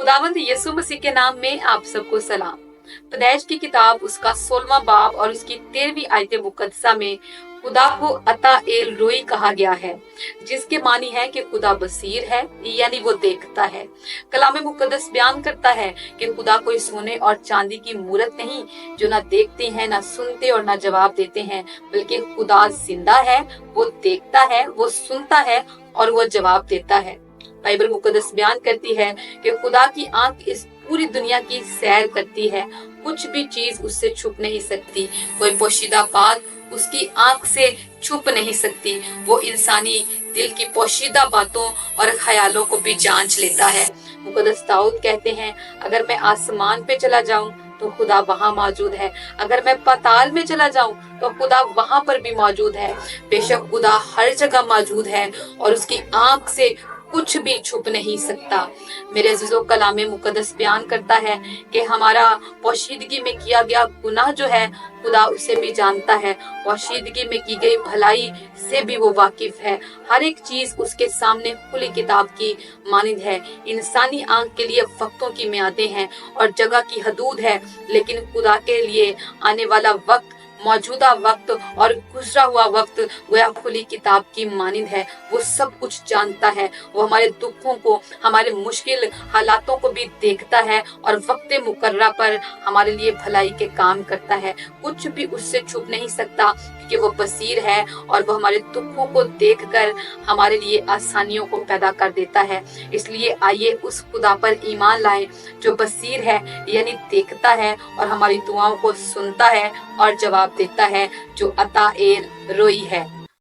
खुदावंद यीशु मसीह के नाम में आप सबको सलाम। पैदाइश की किताब उसका 16वां बाब और उसकी 13वीं आयत मुकद्दसा में खुदा को अता एल रोई कहा गया है, जिसके मानी है कि खुदा बसीर है, यानी वो देखता है। कलाम मुकद्दस बयान करता है कि खुदा कोई सोने और चांदी की मूरत नहीं जो ना देखते हैं, ना सुनते और ना जवाब देते हैं, बल्कि खुदा जिंदा है, वो देखता है, वो सुनता है और वो जवाब देता है। बाइबल मुकद्दस बयान करती है कि खुदा की आंख इस पूरी दुनिया की सैर करती है, कुछ भी चीज उससे छुप नहीं सकती, कोई पोशीदा बात उसकी आंख से छुप नहीं सकती। वो इंसानी दिल की पोशीदा बातों और ख्यालों को भी जांच लेता है। मुकद्दस दाऊद कहते हैं, अगर मैं आसमान पे चला जाऊं तो खुदा वहां मौजूद है, अगर मैं पाताल में चला जाऊं तो खुदा वहां पर भी मौजूद है। बेशक खुदा हर जगह मौजूद है और उसकी आंख से कुछ भी छुप नहीं सकता। मेरे अजीजों, कलाम मुकद्दस बयान करता है कि हमारा पोशीदगी में किया गया गुनाह जो है खुदा उसे भी जानता है, पोशीदगी में की गई भलाई से भी वो वाकिफ है। हर एक चीज उसके सामने खुली किताब की मानिंद है। इंसानी आंख के लिए वक्तों की मियादें हैं और जगह की हदूद है, लेकिन खुदा के लिए आने वाला वक्त, मौजूदा वक्त और गुजरा हुआ वक्त गोया खुली किताब की मानिंद है। वो सब कुछ जानता है, वो हमारे दुखों को, हमारे मुश्किल हालातों को भी देखता है और वक्त मुकर्रा पर हमारे लिए भलाई के काम करता है। कुछ भी उससे छुप नहीं सकता, क्योंकि वो बसीर है और वो हमारे दुखों को देखकर हमारे लिए आसानियों को पैदा कर देता है। इसलिए आइए उस खुदा पर ईमान लाएं जो बसीर है, यानी देखता है और हमारी दुआओं को सुनता है और जवाब देता है, जो अता एल रोई है।